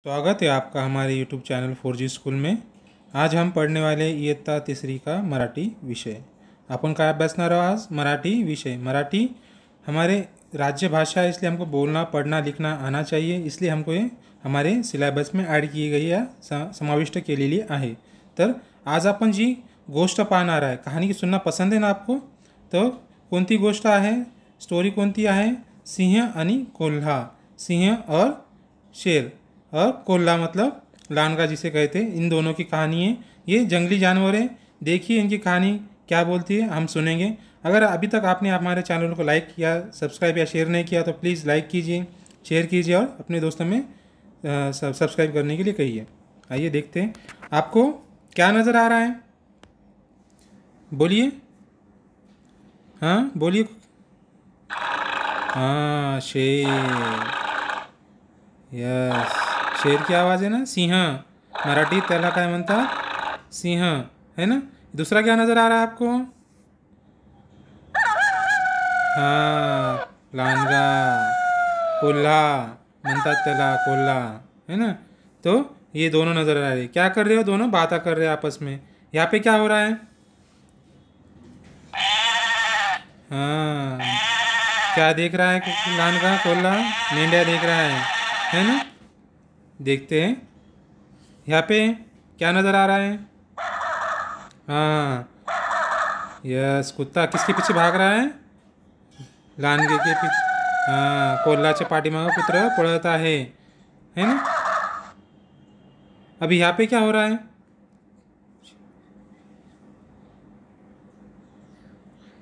स्वागत है आपका हमारे YouTube चैनल 4G स्कूल में। आज हम पढ़ने वाले इयत्ता तिसरी का मराठी विषय। आपण काय अभ्यासणार आहोत आज? मराठी विषय। मराठी हमारे राज्य भाषा है, इसलिए हमको बोलना पढ़ना लिखना आना चाहिए, इसलिए हमको ये हमारे सिलेबस में ऐड की गई या समाविष्ट केलेली आहे। तर आज आपण जी गोष्ट पाहणार आहे, कहानी की सुनना पसंद है ना आपको? तो कोणती गोष्ट आहे, स्टोरी कोणती आहे? सिंह आणि कोल्हा, सिंह और शेर। और कोल्हा मतलब लानगा जिसे कहते हैं, इन दोनों की कहानी है। ये जंगली जानवर है। देखिए इनकी कहानी क्या बोलती है, हम सुनेंगे। अगर अभी तक आपने हमारे चैनल को लाइक किया, सब्सक्राइब या शेयर नहीं किया तो प्लीज़ लाइक कीजिए, शेयर कीजिए और अपने दोस्तों में सब्सक्राइब करने के लिए कहिए। आइए देखते हैं आपको क्या नज़र आ रहा है, बोलिए। हाँ बोलिए। हाँ शेर, यस, शेर की आवाज़ है ना, सिंह। मराठी त्याला काय म्हणतात? सिंह, है ना। दूसरा क्या नज़र आ रहा है आपको? हाँ लांडगा, कोल्हा म्हणतात त्याला, कोल्हा, है ना। तो ये दोनों नज़र आ रहे हैं। क्या कर रहे हो? दोनों बातें कर रहे हैं आपस में। यहाँ पे क्या हो रहा है? हाँ, क्या देख रहा है लांडगा, कोल्हा? मेंढ्या देख रहा है ना। देखते हैं यहाँ पे क्या नज़र आ रहा है। हाँ यस, कुत्ता किसके पीछे भाग रहा है? लांडगे के पीछे। हाँ, कोल्हाच्या पाठीमागे कुत्रा पळत है ना। अभी यहाँ पे क्या हो रहा है?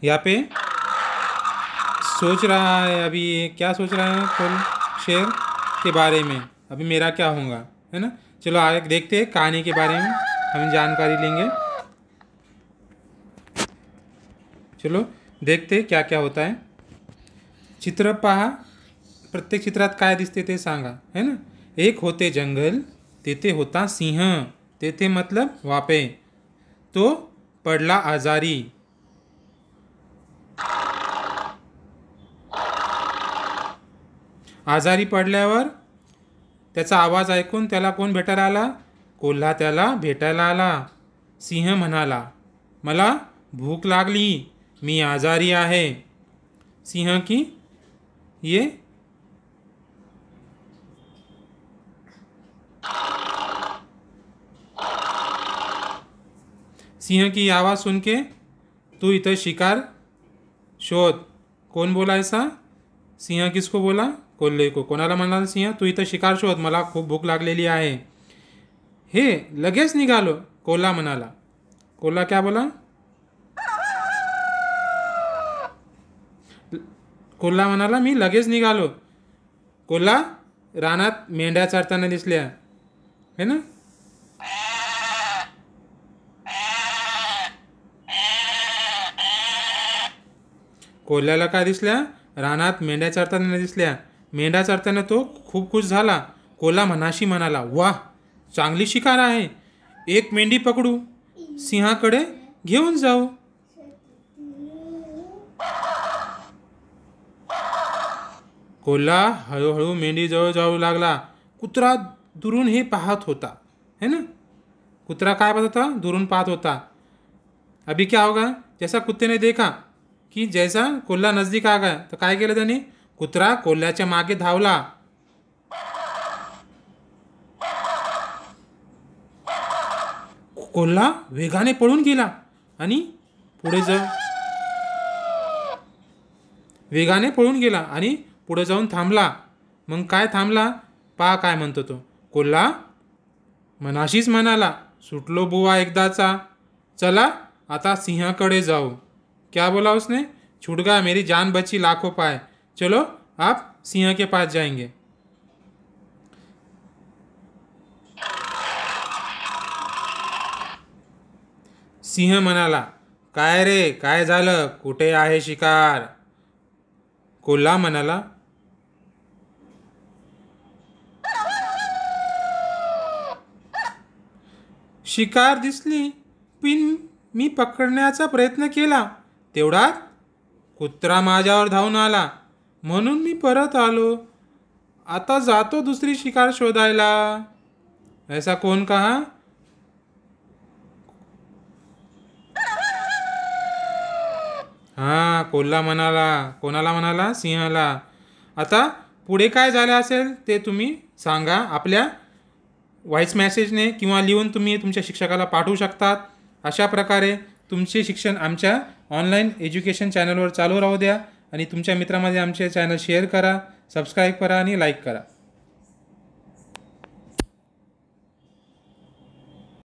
यहाँ पे सोच रहा है, अभी क्या सोच रहा है शेर के बारे में, अभी मेरा क्या होगा, है ना। चलो आगे देखते हैं कहानी के बारे में, हम जानकारी लेंगे। चलो देखते हैं क्या क्या होता है। चित्र पहा, प्रत्येक चित्रात काय दिसते ते सांगा, है ना। एक होते जंगल, तेथे होता सिंह, तेथे मतलब वापे, तो पडला आजारी। आजारी पडल्यावर त्याचा आवाज ऐकून त्याला कोण भेटायला आला? कोल्हा त्याला भेटायला आला। सिंह म्हणाला, मला भूक लागली, मी आजारी आहे। सिंह की ये सिंह की आवाज़ सुन के तू इधर शिकार शोध। कौन बोला ऐसा? सिंह किसको बोला? कोल्हे को। कोणाला म्हणाला सिंह? तू इथं शिकार शोध, मला खूप भूक लागलेली आहे। हे लगेच निघालो, कोल्हा म्हणाला। कोल्हा क्या बोला? कोल्हा म्हणाला मी लगेच निघालो। कोल्हा रानात मेंढ्या चरताना दिसल्या, है ना। कोल्ह्याला काय दिसल्या? रानात मेंढ्या चरताना दिसल्या। मेंढ्या चरताना तो खूप खुश झाला। कोल्हा मनाशी म्हणाला, वाह चांगली शिकार आहे, एक मेंढी पकडू, सिंहाकडे घेऊन जाऊ। कोल्हा हळूहळू मेंढी जवळ जाऊ लागला। कुत्रा दुरून हे पाहत होता, है ना। कुत्रा काय पाहत होता? दुरून पाहत होता। अभी क्या होगा? जैसा कुत्ते ने देखा कि जैसा कोल्हा नजदीक आ गया, तो काय केलं त्याने? कुत्रा कोल्ह्याच्या मागे धावला। कोल्हा वेगाने पळून गेला आणि पुढे जाऊन थांबला। मग काय थांबला? पहा काय म्हणतो तो। कोल्हा मनाशीच म्हणाला, सुटलो बुवा एकदाचा, चला आता सिंहाकडे जाऊ। क्या बोला उसने? छूट गया, मेरी जान बची लाखों पाए, चलो आप सिंह के पास जाएंगे। सिंह म्हणाला, काय रे, काय झालं, कुठे आहे शिकार? कोल्हा म्हणाला, शिकार दिसली, पण मी पकडण्याचा प्रयत्न केला, तेवढात कुत्रा माझ्यावर धावून आला, म्हणून मी परत आलो। आता जातो दुसरी शिकार शोधायला. ऐसा कौन कहा? हां, कोल्हा म्हणाला. कोणाला म्हणाला? सिंहाला. आता पुढे काय झालं असेल ते तुम्ही सांगा. आपल्या व्हॉइस मेसेजने किंवा लिहून तुम्ही तुमच्या शिक्षकाला पाठवू शकतात. अशा प्रकारे तुमचे शिक्षण आमच्या ऑनलाईन एज्युकेशन चॅनलवर चालू राहू द्या आणि तुमच्या मित्रांमध्ये आमचे चॅनल शेअर करा, सबस्क्राईब करा आणि लाईक करा.